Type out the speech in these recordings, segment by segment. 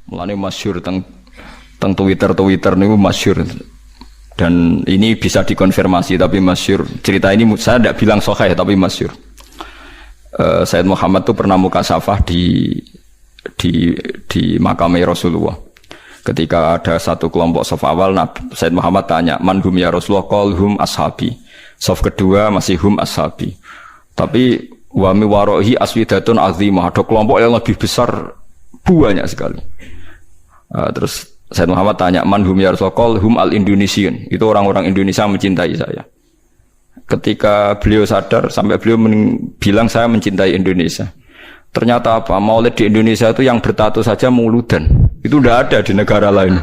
Mulane masyhur teng Twitter niku masyhur. Dan ini bisa dikonfirmasi tapi masyhur. Cerita ini saya tidak bilang sahih tapi masyhur. Sayyid Muhammad tuh pernah mukasyafah di makam Rasulullah. Ketika ada satu kelompok saf awal, Sayyid Muhammad tanya, "Man hum ya Rasulullah?" Qal hum ashabi. Saf kedua masih hum ashabi. Tapi wa mi warohi aswidatun azimah. Ada kelompok yang lebih besar banyak sekali. Terus Sayyid Muhammad tanya, "Man hum ya Rasulullah?" Qal hum al-Indonesian. Itu orang-orang Indonesia mencintai saya. Ketika beliau sadar sampai beliau bilang saya mencintai Indonesia. Ternyata apa? Maulid di Indonesia itu yang bertato saja muludan. Itu tidak ada di negara lain.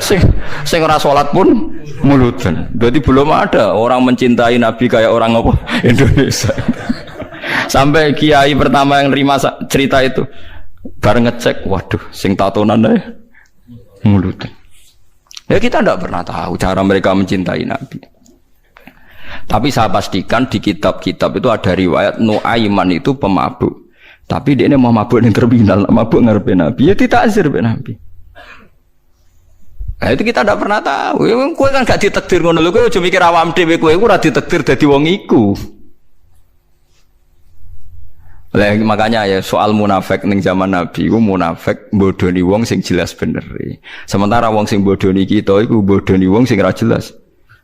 Sing ora salat pun muludan. Berarti belum ada orang mencintai Nabi kayak orang apa? Indonesia. Sampai kiai pertama yang nerima cerita itu bareng ngecek, waduh, sing tatonan ae muludan. Ya kita tidak pernah tahu cara mereka mencintai Nabi. Tapi saya pastikan di kitab-kitab itu ada riwayat Nuaiman itu pemabuk. Tapi dia ini mau mabuk yang terminal, mabuk ngarepe Nabi. Ya ditakzir be Nabi. Nah itu kita tidak pernah tahu. Kowe kan gak ditakdir ngono lho, kowe aja mikir awam dhewe kowe ora ditakdir dadi wong iku. Makanya ya soal munafik ning zaman Nabi iku munafik bodoni wong sing jelas bener. Sementara wong sing bodoni kita iku bodoni wong sing ora jelas.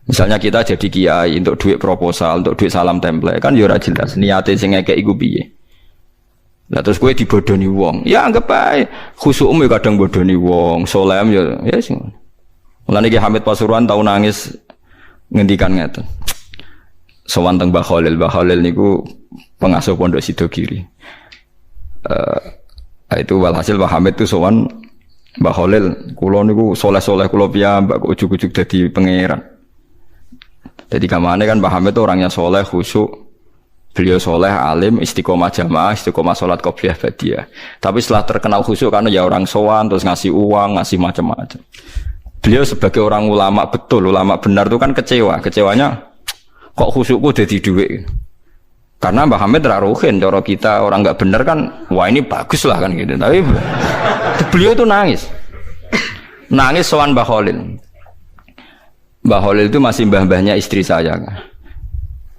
Misalnya kita jadi kiai untuk duit proposal, untuk duit salam template kan ya ora jelas niate sing ngekek iku piye. Lah terus kowe dibodoni wong. Ya anggap ae khusukmu kadang bodoni wong, solem ya sing. Mulane Ki Hamid Pasuruan tau nangis ngendikan ngeten. Sowan teng Mbah Khalil niku pengasuh Pondok Sidogiri. Itu walhasil Mbah Hamid itu sowan Mbah Khalil, kula niku soleh-soleh kula piyambak kok ujug-ujug dadi pangeran. Jadi kamane kan Mbah Hamid itu orangnya soleh, khusyuk. Beliau soleh, alim, istiqomah jamaah, istiqomah sholat qobliyah badiah. Tapi setelah terkenal khusyuk karena ya orang sowan, terus ngasih uang, ngasih macam-macam. Beliau sebagai orang ulama betul, ulama benar itu kan kecewa. Kecewanya kok khusyukku jadi duit. Karena Mbah Hamid raruhin, cara kita orang nggak benar kan, wah ini bagus lah kan gitu. Tapi beliau itu nangis sowan Mbah Khalil. Mbah Khalil itu masih mbah-mbahnya istri saya.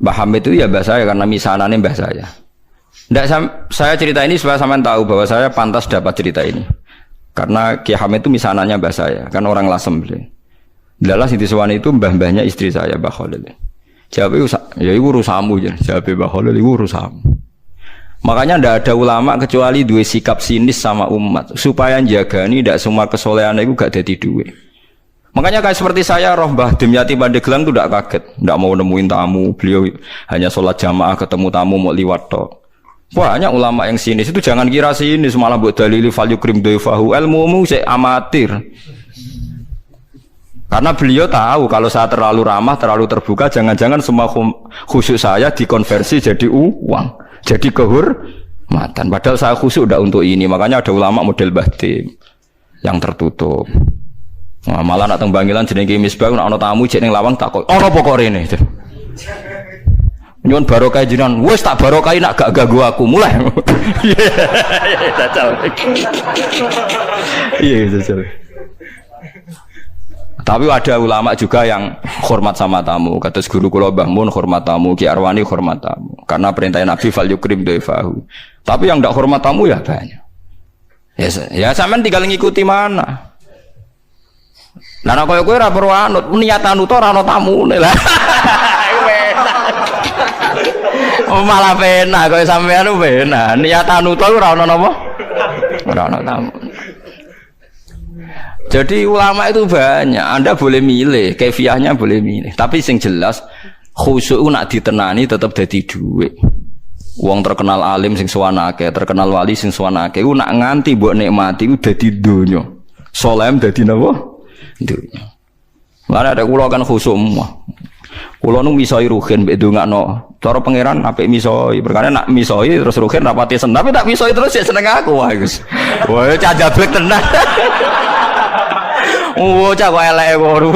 Mbah Hamid itu ya mbah saya karena misanannya mbah saya. Nggak, saya cerita ini supaya sampean tahu bahwa saya pantas dapat cerita ini. Karena Ki Hamid itu misanannya mbah saya, kan orang Lasem. Dalam Siti Suwan itu mbah-mbahnya istri saya, Mbah Khalil. Jawab ya itu urusamu, jawab Mbah Khalil itu urusamu. Makanya tidak ada ulama kecuali dua sikap sinis sama umat supaya jagani tidak semua kesolehan itu gak jadi duit. Makanya kayak seperti saya, roh Mbah Dimyati Pandeglang itu tidak kaget, tidak mau nemuin tamu, beliau hanya sholat jamaah ketemu tamu mau liwat tok. Banyak ulama yang sinis itu jangan kira sinis malah buat dalili fal yukrim dhaifahu, ilmumu sik amatir. Karena beliau tahu kalau saya terlalu ramah, terlalu terbuka, jangan-jangan semua khusyuk saya dikonversi jadi uang, jadi kehormatan. Padahal saya khusyuk tidak untuk ini, makanya ada ulama model Mbah Dim yang tertutup. Nah, malah nak teng Bangilan jenenge Misbah nak ana tamu jek ning lawang takok, "Ana apa kok rene?" Nyuwun barokah jenengan, wis tak barokah nak gak ganggu aku, mulai. Iya, jajal. Tapi ada ulama juga yang hormat sama tamu. Kados guru kula Mbah Mun hormat tamu, Ki Arwani hormat tamu. Karena perintah Nabi fal yukrim dhaifahu. Tapi yang ndak hormat tamu ya banyak. Ya sampean tinggal ngikuti mana. Lah nek kowe ora perlu anut, niatan uta ora ana tamune lah. Malah penak kowe sampean penak. Niatan uta ora ana napa? Ora ana tamu. Jadi ulama itu banyak. Anda boleh milih, kefiahnya boleh milih. Tapi sing jelas khusyuk nak ditenani tetap dadi dhuwit. Wong terkenal alim sing sowan akeh, terkenal wali sing sowan akeh, nak nganti mbok nikmati ku dadi donya. Solem dadi napa? Dunya. Mana ada kula kan khusyuk semua. Kula nu misoi ruhin mbek ndongakno. Cara pangeran apik misoi. Perkara nak misoi terus ruhin rapati seneng, tapi tak misoi terus ya seneng aku wah Gus. Wah cah jablek tenan. Oh cah kok elek ngono.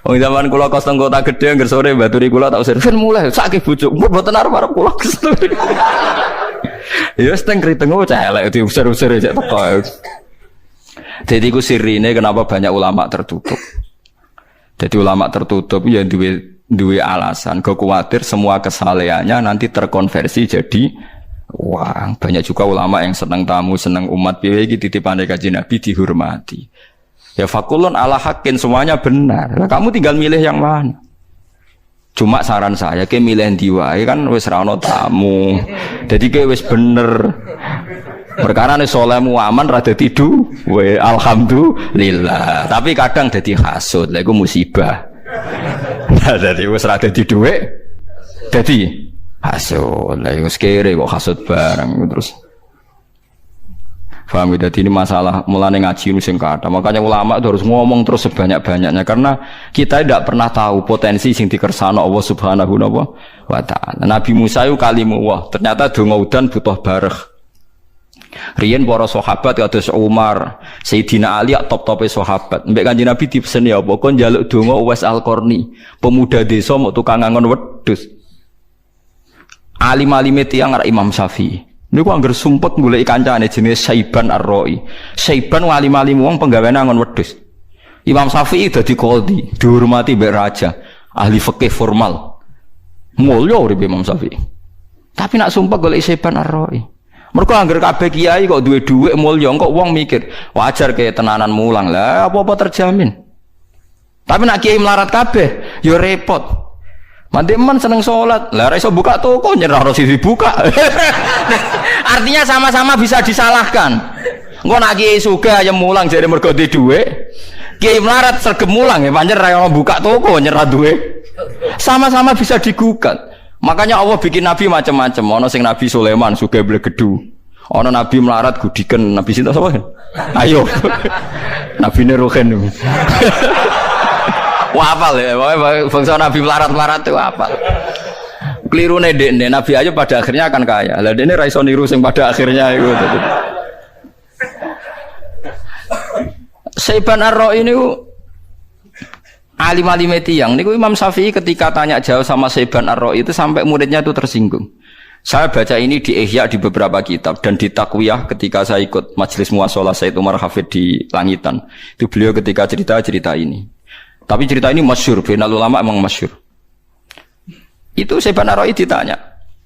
Oh zaman kula kos teng kota gedhe anggere sore baturi kula tak usir mulai sakit bojo. Mboten arep-arep kula. Ya wis teng kriteng celek diusir-usir cek teko. Jadi ku sirine kenapa banyak ulama tertutup. Jadi ulama tertutup ya duwe alasan, khawatir semua kesalehannya nanti terkonversi jadi wah, banyak juga ulama yang senang tamu, senang umat piye iki titipane Kanjeng Nabi dihormati. Ya fakulun ala hakin semuanya benar. Nah, kamu tinggal milih yang mana? Cuma saran saya ke milih ndi wae kan wis ra ono tamu. Jadi ke wis bener. Perkara nek salehmu aman ra dadi duwe alhamdulillah. Tapi kadang dadi hasud, lha iku musibah. Nah, dadi wis ra dadi duwe dadi hasud. Lah wis kere kok hasud bareng terus. Paham ya? Jadi ini masalah mulane ngaji sing kathah. Makanya ulama itu harus ngomong terus sebanyak-banyaknya karena kita tidak pernah tahu potensi sing dikersano Allah Subhanahu wa taala. Nabi Musa itu kalimullah, ternyata donga udan butuh bareh. Riyen para sahabat kados Umar, Sayyidina Ali top-tope sahabat. Mbek Kanjeng Nabi dipeseni apa? Kon njaluk donga Uwais Al-Qarni, pemuda desa mok tukang ngangon wedhus. Alim-alime tiyang arek Imam Syafi'i. Niku angger sumpek goleki kancane jenenge Saiban Ar-Ra'i. Saiban alim-alim wong penggaweane ngangon wedhus. Imam Syafi'i dadi qadhi, dihormati mbek raja, ahli fikih formal. Mulya urip Imam Syafi'i. Tapi nak sumpek goleki Saiban Ar-Ra'i. Mergo angger kabeh kiai kok duwe dhuwit mulya, kok wong mikir, wajar ke tenanan mulang lah, apa-apa terjamin. Tapi nak kiai melarat kabeh, ya repot. Mandi men seneng sholat, lah iso buka toko nyerah harus dibuka. Artinya sama-sama bisa disalahkan. Engko nak kiai sugih aja mulang jare mergo duwe dhuwit. Kiai melarat sregep mulang ya pancen ra ono buka toko nyerah duwe. Sama-sama bisa digugat. Makanya Allah bikin nabi macam-macam. Ono sing Nabi Sulaiman sugih blegedu. Ono nabi melarat gudiken, nabi sinten sapa? Ayo. Nabine Ruhen. Wah apal ya, bangsa Nabi melarat-melarat itu apal. Keliru dekne Nabi Ayub pada akhirnya akan kaya. Lah dene ra iso niru sing pada akhirnya iku. Saiban Ar-Ra'i niku alim-alim tiyang niku Imam Syafi'i ketika tanya jauh sama Saiban Ar-Ra'i itu sampai muridnya itu tersinggung. Saya baca ini di Ihya di beberapa kitab dan di Takwiyah ketika saya ikut majelis muashalah Said Umar Hafid di Langitan. Itu beliau ketika cerita ini. Tapi cerita ini masyhur, final ulama emang masyhur. Itu Saiban Ar-Ra'i ditanya.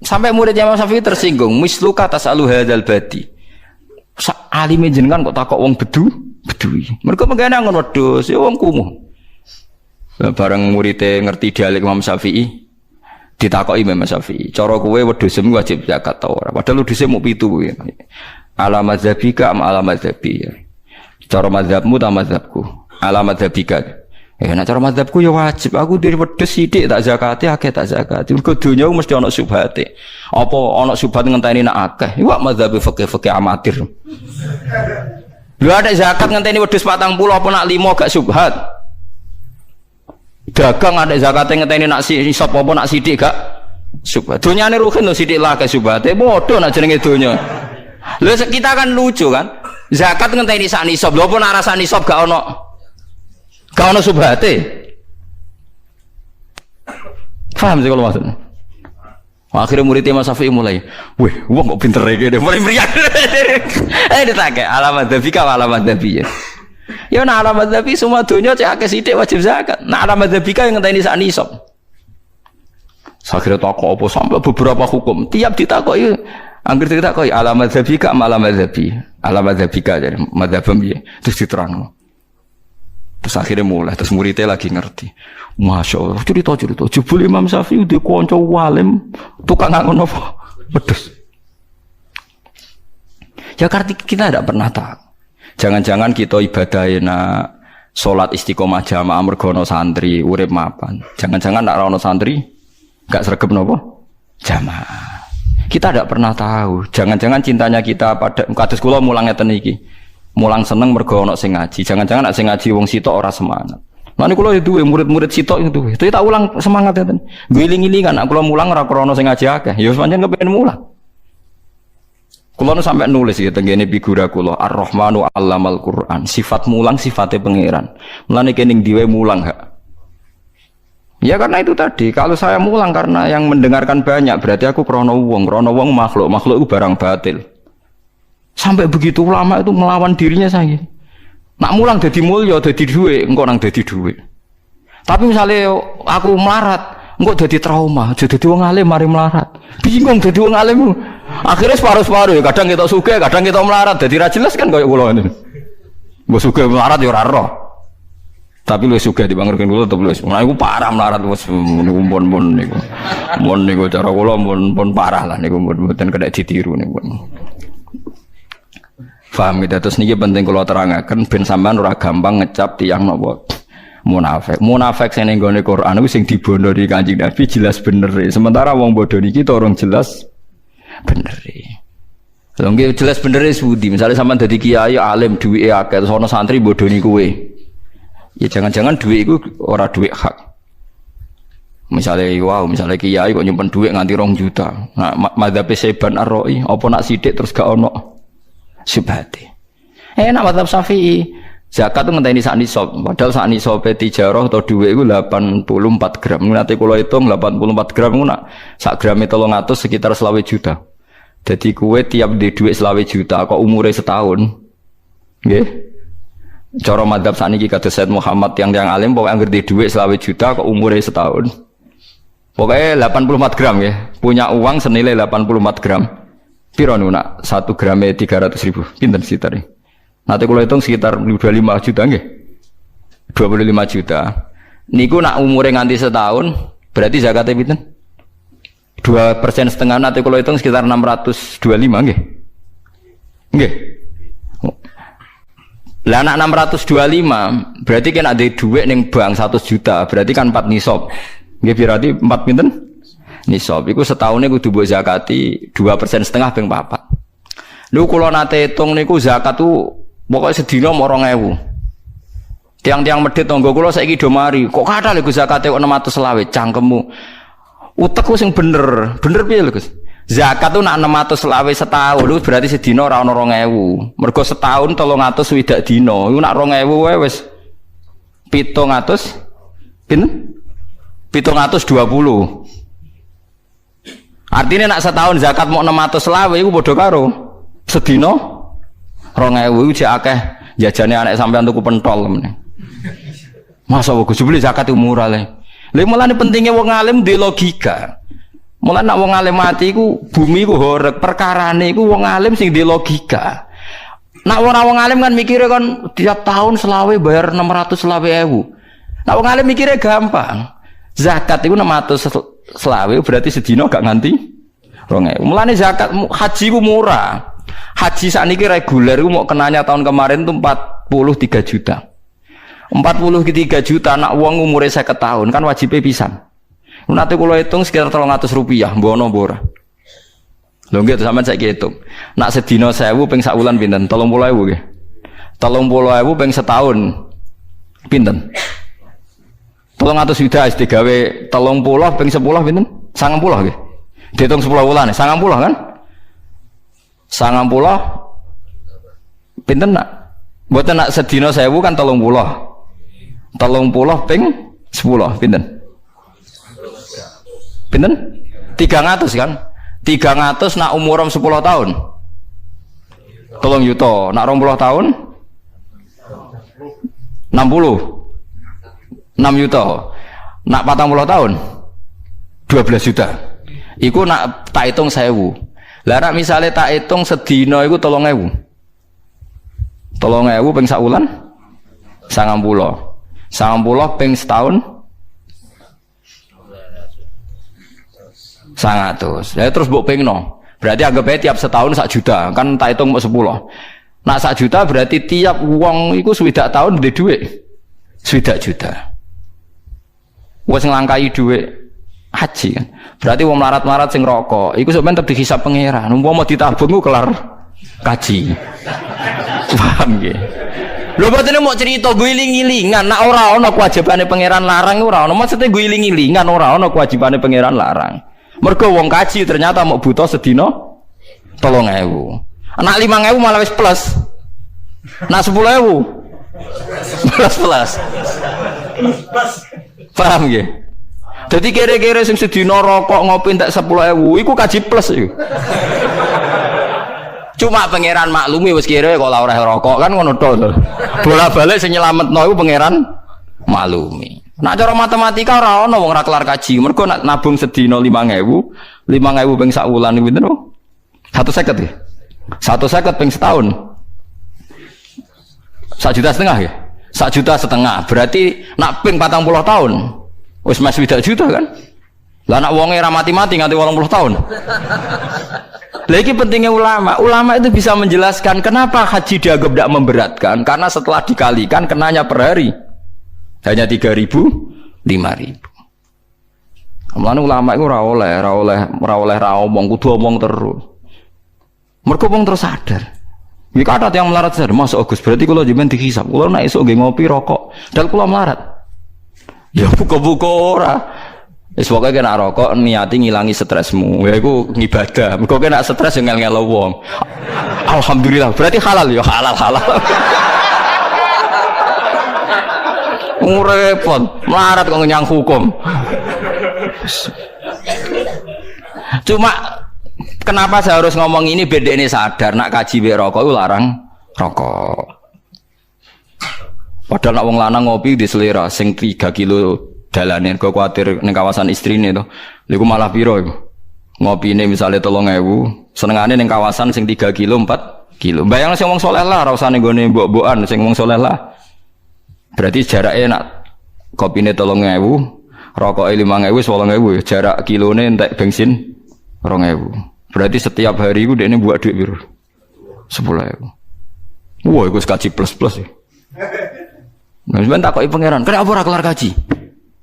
Sampai muridnya Imam Syafi'i tersinggung, misluka tasalu hadzal badi. Alime jenengan kok takok wong bedui. Mergo mengene ngon wedhus, ya wong kumuh. Bareng muridé ngerti dialek Imam Syafi'i, ditakoki Imam Syafi'i, cara kowe wedhusmu wajib zakat ta ora? Padahal wedhuse mung 7 kuwi. Ala madzhabika am ala madzhabi. Cara mazhabmu ta mazhabku? Ala madzhabika. Nek cara mazhabku ya wajib. Aku dhewe wedhus sithik tak zakate, akeh tak zakate. Mergo donya mesti ana syubhate. Apa ana syubhat ngenteni nak akeh? Iku mazhab fikih amatir. Lha ada zakat ngenteni wedhus 40 apa nak 5 gak syubhat? Dagang ada zakate ngenteni nak nisab apa nak sithik gak syubhat. Donyane ruhin lho sithik lah gak syubhate. Padha nak jenenge donya. Lha kita kan lucu kan? Zakat ngenteni sak nisab. Lha apa nak rasa nisab gak ono? Gak ono subhate. Paham sih kalau maksudnya? Akhirnya murid Imam Syafi'i mulai, weh, wong kok pinter iki deh, mulai meriang. Ditake alamat dzabika alamat dzabi. Ya nah alamat dzabi semua dunya cek akeh sithik wajib zakat. Nah alamat dzabika yang ngenteni sak nisab. Akhirnya takok apa sampai beberapa hukum. Tiap ditakoki angger ditakoki alamat dzabika alamat dzabi. Alamat dzabika jadi madzhabem piye? Terus diterangno. Terus akhirnya mulai, terus muridnya lagi ngerti. Masya Allah, cerita. Jebul Imam Syafi'i udah konco walim, tukang ngangon apa? Wedhus. Ya karena kita tidak pernah tahu. Jangan-jangan kita ibadahin sholat istiqomah jamaah mergono santri, urip mapan. Jangan-jangan nak rono santri, gak sregep nopo jamaah. Kita tidak pernah tahu. Jangan-jangan cintanya kita pada kados kula mulang ngeten iki. Mulang seneng mergo ana sing ngaji. Jangan-jangan nak sing ngaji wong sitok ora semangat. Lah niku kula duwe murid-murid sitok itu. Itu tak ulang semangat ngeten. Ngiling-ilingan nak kula mulang ora krana sing ngaji akeh. Ya pancen kepengin mulang. Kula nu sampai nulis ya tengene figura kula Ar-Rahmanu 'allamal Qur'an. Sifat mulang sifate pangeran. Mulane kene ning diwe mulang hak. Ya karena itu tadi, kalau saya mulang karena yang mendengarkan banyak, berarti aku krono wong makhluk itu barang batil. Sampai begitu lama itu melawan dirinya saya. Nak mulang jadi mulya, jadi duit, engkau nang jadi duit. Tapi misalnya aku melarat, engkau jadi trauma, jadi wong alim mari melarat. Bingung jadi wong alim. Akhirnya separuh-separuh, kadang kita suka, kadang kita melarat. Jadi ra jelas kan kayak kula ini. Mbok suka melarat ya ora roh. Tapi lu suka dibangunkan dulu atau belum? Nah, aku parah melarat bos, niku pun niku, niku cara kula pun parah lah niku mboten kena ditiru niku. Paham gitu, terus niki penting kalau terangkan ben sampean ora gampang ngecap tiyang napa munafik. Munafik sing ning gone Quran iku sing dibondo di Kanjeng Nabi jelas bener. Sementara wong bodoh niki orang jelas bener. Lha nggih jelas bener sudi. Misale sampean dadi kiai alim duwike akeh terus ana santri bodoni kowe. Ya jangan-jangan duit itu ora duit hak. Misalnya misalnya kiai kok nyimpen duit nganti 2 juta. Nah, madzhab Saiban Ar-Ra'i apa nak sidik terus gak ono syubhate. Nak madzhab Syafi'i zakat itu ngenteni sak nisab. Padahal sak nisabe tijarah atau duit itu 84 gram. Nanti kalau hitung 84 gram itu nak sak grame 300 sekitar 20 juta. Jadi kue tiap di duit 20 juta kok umure setahun. Nggih. Cara madzhab saniki kata Said Muhammad yang alim pokoknya ngerti duit 20 juta kok umurnya setahun. Pokoknya 84 gram ya. Punya uang senilai 84 gram. Piro nak 1 gramnya 300.000. Pinten sekitar. Nanti kalau hitung sekitar 25 juta nggih. 25 juta. Niku nak umurnya nganti setahun berarti zakatnya pinten? 2,5% nanti kalau hitung sekitar 625 nggih. Nggih. Lah anak 625 berarti kan ada duit ning bank 100 juta, berarti kan 4 nisab. Nggih berarti 4 pinten? Nisab. Iku setahunnya kudu mbok zakati 2,5% ping 4. Lho kula nate hitung niku zakat tuh pokoknya sedina mau 2.000. Tiang-tiang medhit tangga kula saiki do mari, kok kathah lho Gus zakate kok 620 cangkemmu. Utekku sing bener. Bener piye lho Gus? Zakat tuh nak 620 setahun itu berarti sedina ora ono 2.000. Mergo setahun 300 dina. Iku nak 2.000 wae wis 700 pinten? 720. Artinya nak setahun zakat mau 620 iku padha karo sedina 2.000 iku jek akeh jajane anak sampean tuku pentol meneh. Masa kok jebule zakat itu murah le. Lha mulane pentingnya wong alim di logika. Mulane nak wong alim mati iku bumi iku horeg, perkarane iku wong alim sing di logika. Nak wong alim kan mikire kan tiap tahun selawe bayar 620.000. Nak wong alim mikire gampang. Zakat iku 600 selawe berarti sedina gak nganti 2.000. Mulane zakat haji ku murah. Haji sakniki reguler iku mau kenanya tahun kemarin tuh 43 juta. 43 juta nak wong umure 50 tahun kan wajibnya pisan. Nanti kalau hitung sekitar 300 rupiah, bono bora. Lho nggih sampean saiki hitung. Nak sedina 1000 ping sak wulan pinten? 30.000 nggih. 30.000 ping setahun pinten? 300 juta wis digawe 30 ping 10 pinten? 90 nggih. Dihitung 10 wulan 90 kan? 90 pinten nak? Mboten nak sedina 1000 kan 30. 30 ping 10 pinten? Pinten? 300 kan? 300 nak umuram 10 tahun 3 juta. Nak 20 tahun 60 6 juta. Nak 40 tahun 12 juta. Iku nak tak hitung 1000. Lah nak misale tak hitung sedina iku 3.000. 3.000 ping sak wulan 90. 90 ping setahun 100. Ya terus mbok pingno. Berarti anggap aja tiap setahun 1 juta. Kan tak hitung mau 10. Nah 1 juta berarti tiap uang itu swidak tahun di duit 1 juta. Wes nglangkai duit haji kan. Berarti wong melarat-melarat sing rokok iku sampeyan tetep dihisab pangeran. Umpama ditabung ku kelar kaji. Paham nggih? Lho batene mau cerita guling-gilingan, nak ora ana kewajibane pangeran larang ora ana. Maksudnya guling-gilingan ora ana kewajibane pangeran larang. Mergo wong kaji ternyata mau butuh sedina 3.000. Anak 5.000 malah wis plus. Nak 10.000 plus. Paham nggih? Jadi kira-kira sing sedina rokok ngopi entek 10.000 iku kaji plus iku. Cuma pangeran maklumi wis kira kok ora oleh rokok kan ngono to. Bola-balik sing nyelametno iku pangeran maklumi. Nak cara matematika ora ono wong ora kelar kaji. Mergo nak nabung sedina 5.000 ping sak wulan niku pinten? 150 ya? 150 ping setahun. 1,5 juta ya? 1,5 juta. Berarti nak ping 40 tahun. Wis mas 2 juta kan? Lah nak wonge ra mati-mati nganti 80 tahun. Lah iki pentingnya ulama. Ulama itu bisa menjelaskan kenapa haji dianggap tidak memberatkan karena setelah dikalikan kenanya per hari hanya 3.000, 5.000. Mulane ulama iku ora oleh omong, kudu omong terus. Mergo wong terus sadar. Iki kata yang melarat sadar, masuk Agus berarti kula jenengan dihisab. Kula nek esuk nggih ngopi rokok, dal kula melarat. Ya buka-buka ora. Wis pokoke kena rokok niati ngilangi stresmu. Ya iku ngibadah. Mergo kena stres yo ngel-ngelo wong. Alhamdulillah, berarti halal ya, halal. Repot, melarat kok nyang hukum. Cuma kenapa saya harus ngomong ini beda ini sadar nak kaji be rokok itu larang rokok. Padahal nak wong lanang ngopi di selera sing 3 kilo dalanin kok kuatir ning kawasan istrine to. Lha malah piro iku? Ngopine misale 3.000, senengane ning kawasan sing 3 kilo 4 kilo. Bayangno sing wong saleh lah ora usah ning gone mbok-mbokan sing wong saleh lah. Berarti jaraknya nak kopine 3.000, rokoknya 5.000, 8.000, jarak kilone entek bensin 2.000. Berarti setiap hari itu dia ini buat duit biru 10.000. Wah, itu kaji plus ya. Nah, sebenarnya takoki pangeran, kenapa ora kelar kaji?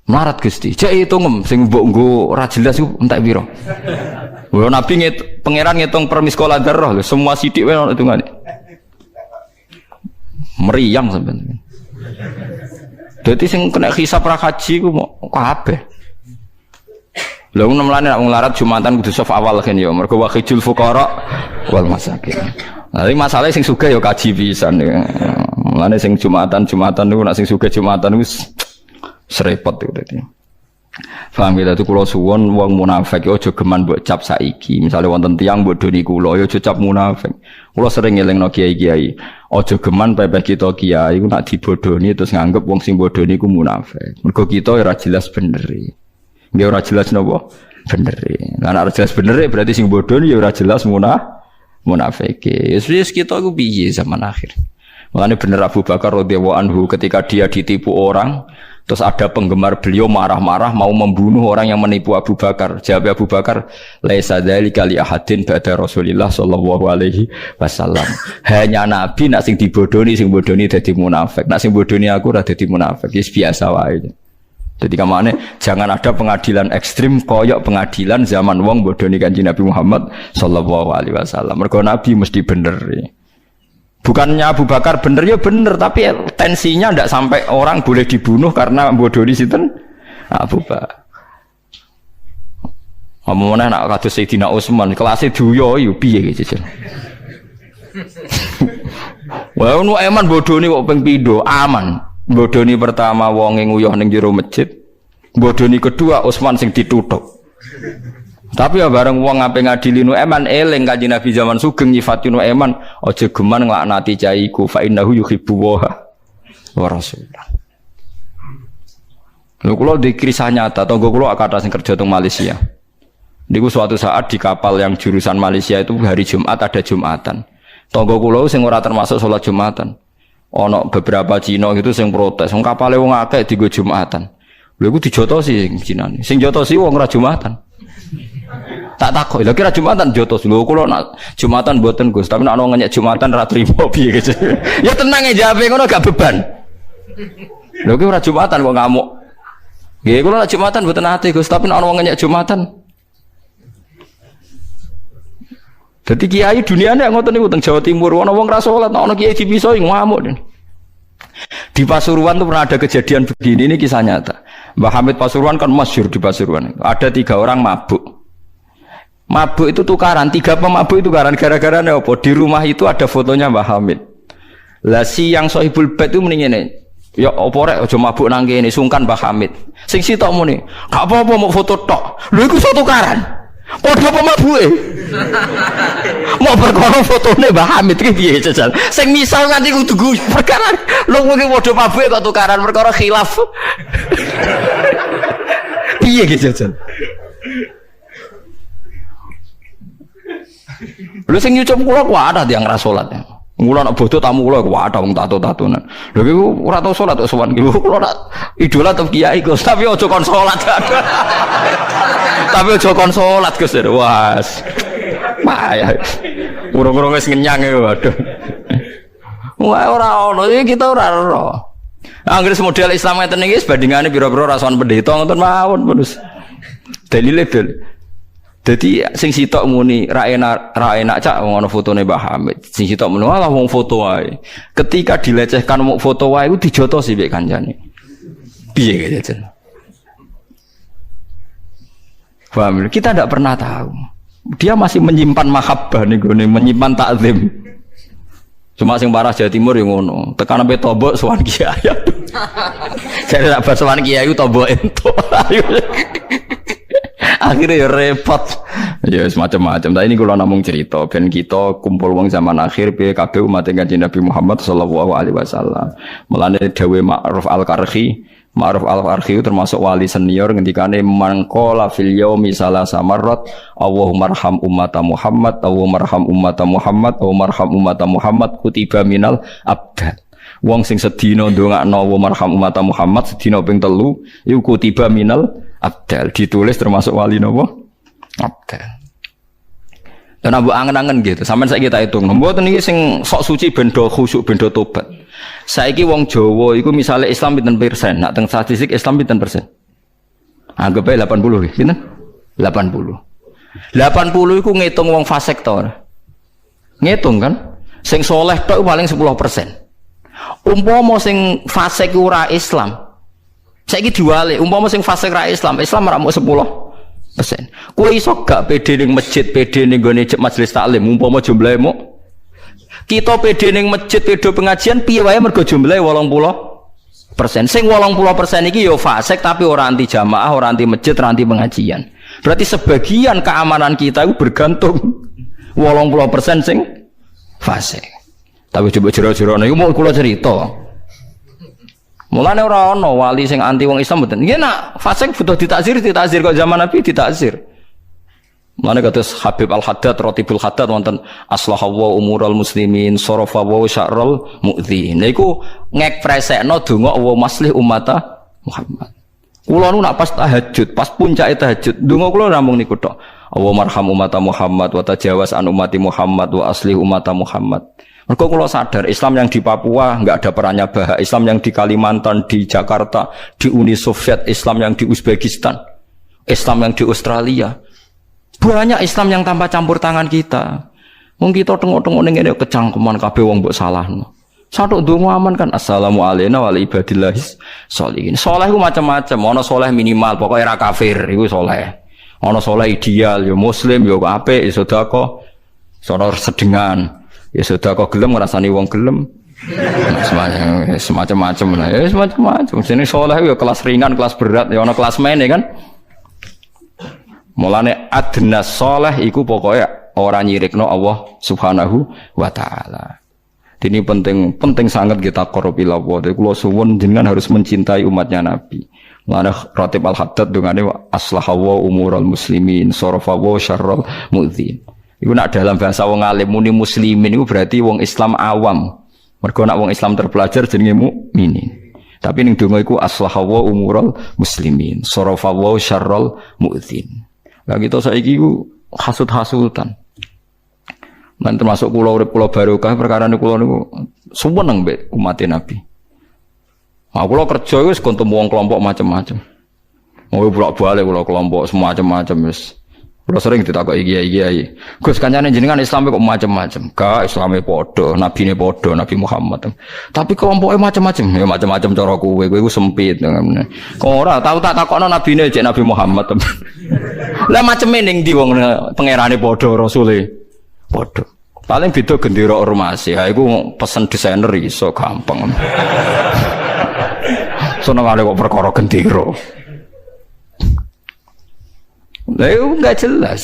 Melarat Gusti. Cek hitungem sing mbok nggo ora jelas iku entek piro. Wah, Nabi pangeran ngitung per miskola dzarrah lho, semua sithik wae ono hitungane. Meriang sampean. Dadi sing kena hisab ra haji ku kabeh. Lha wong nemlane nek wong larat Jumatan kudu saf awal kan ya, mergo wakhijul fuqara wal masakin. Lah iki masalahe sing sugih ya kaji pisan ya. Mulane sing Jumatan niku nek sing sugih Jumatan wis serepot iku dadi. Paham ya, itu kula suwun wong munafik aja geman mbok cap saiki. Misale wonten tiyang mbok doni kula ya aja cap munafik. Kula sering ngelingno kiai-kiai, aja geman pepeh kita kiai ku nak dibodoni terus nganggep wong sing bodoni ku munafik. Mergo kita ora jelas bener. Nggih ora jelas napa? Bener. Lah nek ora jelas bener berarti sing bodoni ya ora jelas munafik. Wis kita ku piye zaman akhir. Makanya bener Abu Bakar radhiyallahu anhu ketika dia ditipu orang, terus ada penggemar beliau marah-marah mau membunuh orang yang menipu Abu Bakar. Jawab Abu Bakar, laisa dzalika li ahadin ba'da Rasulillah sallallahu alaihi wasallam. Hanya Nabi nak sing bodoni dadi munafik. Nak sing bodoni aku ora dadi munafik. Wis biasa wae. Jadi kamane jangan ada pengadilan ekstrim koyok pengadilan zaman wong bodoni Kanjeng Nabi Muhammad sallallahu alaihi wasallam. Mergo Nabi mesti bener. Bukannya Abu Bakar bener ya bener, tapi tensinya ndak sampai orang boleh dibunuh karena bodoni sinten Abu Bakar. Omongane nak kados Sayyidina Utsman, kelasé duyo yo piye iki jajal. Wah, nu eman bodoni kok ping pindho aman. Bodoni pertama wong e nguyuh ning jero masjid. Bodoni kedua Utsman sing dituthuk. Tapi ya bareng wong ape ngadili nu eman eling Kanjeng Nabi zaman sugeng nyifati nu eman aja geman nglaknati caiku fa innahu yuhibbu wa rasulah. Lho kula di kisah nyata tangga kula kata sing kerja teng Malaysia. Niku suatu saat di kapal yang jurusan Malaysia itu hari Jumat ada Jumatan. Tangga kula sing ora termasuk salat Jumatan. Ana beberapa Cina gitu sing protes, wong kapale wong akeh dienggo Jumatan. Lha iku dijotosi sing Cinane. Sing jotosi wong ora Jumatan. Tak takok, lha kira Jumatan jotos lho kula nak Jumatan mboten Gus, tapi nek ana ngenyek Jumatan ra trimo piye gitu. Ya tenang e jawabe ngono gak beban. Lho ki ora Jumatan kok ngamuk. Nggih kula nak Jumatan mboten ate Gus, tapi nek ana wong ngenyek Jumatan. Dadi kiai duniane ngoten niku teng Jawa Timur ana wong ra salat, ana kiai dipisoi ngamuk. Di Pasuruan tuh pernah ada kejadian begini, ini kisah nyata. Mbah Hamid Pasuruan kan masyhur di Pasuruan. Ada 3 orang mabuk. Mabuk itu tukaran, 3 pemabuk itu tukaran gara-gara apa? Di rumah itu ada fotonya Mbah Hamid. Lah si yang Sohibul Bait itu mendingin Ya apa rek aja mabuk nang kene sungkan Mbah Hamid. Sing sitok muni, gak apa-apa mau foto tok. Lho iku foto tukaran. Padha apa mabuke? Mau perkara fotone Mbah Hamid iki piye jajal? Sing misal nganti kudu perkara lho kuwi padha mabuke kok tukaran perkara khilaf. Piye iki jajal? Lho sing nyucup kula kuwi ada tiyang ra salat. Mula nak bodoh tamu kula kuwi ada wong tato-tatonan. Lho iku ora tau salat kok sowan iki. Kula nak idola tetep kiai Gus, tapi aja kon salat. Tapi aja kon salat Gus. Was. Payah. Urung-urung wis ngenyang ya waduh. Wah ora ono iki kita ora ora. Anggere model Islam ngeten iki bandingane pira-pira rasawan pendeta ngoten mawon terus. Dalile dalil. Jadi sing sitok muni ra enak cak ngono fotone Mbah Hamid. Sing sitok muni lah wong foto wae. Ketika dilecehkan mau foto wae iku dijotosi mek kancane. Piye gitu. Paham? Kita tidak pernah tahu. Dia masih menyimpan mahabbah nih, menyimpan takzim. Cuma sing parah Jawa Timur yang ngono. Tekan sampai tobok sowan kiai. Saya tidak sowan kiai itu tobok ento. Akhirnya ya repot. Ya semacam-macam. Tapi ini kalau namung cerita, ben kita kumpul wong zaman akhir PKB umat Kanjeng Nabi Muhammad sallallahu alaihi wasallam. Mulane dawe Ma'ruf Al-Qarhi, Ma'ruf Al-Qarhi termasuk wali senior ngendikane mangqala fil yaumi salasa marrat Allahumma arham ummata Muhammad, Allahumma arham ummata Muhammad, Allahumma arham ummata Muhammad kutiba minal abdal. Wong sing sedina ndongakno Allahumma arham ummata Muhammad sedina ping 3 iku kutiba minal abdal, ditulis termasuk wali napa? Abdal. Dan abu angen-angen gitu. Sampeyan saiki tak hitung. Mboten iki sing sok suci bendo khusyuk bendo tobat. Saiki wong Jawa iku misale Islam pinten persen? Nak teng statistik Islam pinten persen? Anggap ae 80 nggih. Pinten? 80. 80 iku ngitung wong fasik to. Ngitung kan? Sing soleh tok paling 10%. Umpama sing fasik ora Islam, saiki diwale, umpama sing fasik ra Islam, Islam ora mung 10%. Kowe iso gak pede ning masjid, pede ning gone majelis taklim, umpama jumlahe mu kita pede ning masjid, pede pengajian piye wae mergo jumlahe 80%. Sing 80% iki ya fasik tapi ora anti jamaah, ora anti masjid, ora anti pengajian. Berarti sebagian keamanan kita itu bergantung 80% sing fasik. Tapi coba jero-jero niku mau kula cerita. Mulane ora ana wali sing anti wong Islam mboten. Nggih nak fasik butuh ditakzir kok zaman Nabi ditakzir. Mulane kados Habib Al-Haddad Ratibul Haddad wonten aslahallahu umural muslimin sarafa wa syarrul mu'dzi. Niku ngekspresekno donga wa maslih ummata Muhammad. Kula nu nak pas tahajud, pas puncake tahajud, donga kula namung niku tok. Allahumma arham ummata Muhammad wa tajawaz an ummati Muhammad wa aslih ummata Muhammad. Mereka kalau sadar Islam yang di Papua nggak ada perannya Bahak, Islam yang di Kalimantan, di Jakarta, di Uni Soviet, Islam yang di Uzbekistan, Islam yang di Australia, banyak Islam yang tanpa campur tangan kita. Mungkin kita tengok-tengok ning ngene kecangkeman kabeh wong mbok salahno. Satu donga aman kan assalamu alayna wa ala ibadillahis sholihin. Saleh ku macam-macam, ana saleh minimal pokoke ra kafir iku saleh. Ana saleh ideal ya muslim ya apik ya sedekah, sono sedengan. Ya sudah kok gelem ngrasani wong gelem. Semacam-macam lah. Ya semacam-macam. Sini saleh ya kelas ringan, kelas berat, ya ana kelas mene kan. Mulane adna saleh iku pokoke ora nyirikno Allah Subhanahu wa taala. Ini penting sangat kita qorobil Allah. Kula suwun jenengan harus mencintai umatnya Nabi. Mulane Ratib Al-Haddad dongane aslahallahu umural muslimin sarafa wa syarrul mu'dzin. Iku nak dalam bahasa wong alim muni muslimin iku berarti wong Islam awam. Mergo nak wong Islam terpelajar jenenge mukminin. Tapi ning donga iku aslahallahu umural muslimin sarafa wa syarrul mu'dzin. Lah kita saiki iku hasud-hasutan. Man termasuk kula urip kula barokah perkara niku kula niku suweneng mbek umat Nabi. Nah, kula kerja wis kon temu wong kelompok macam-macam. Mau bolak-balik kula kelompok semacam-macam wis. Kula sering ditakoki kiai-kiai. Gus kancane jenengan Islam kok macam-macam. Ka Islame padha, nabine padha, Nabi Muhammad. Tapi kelompoknya macam-macam. Ya macam-macam cara kowe iku sempit. Kok ora tau tak takokno nabine cek Nabi Muhammad. Lah maceme ning ndi wong pangerane padha, rasule padha. Paling beda gendera ormas ya iku pesen desainer iso gampang. Senengane kok perkara gendera. Lah itu enggak jelas.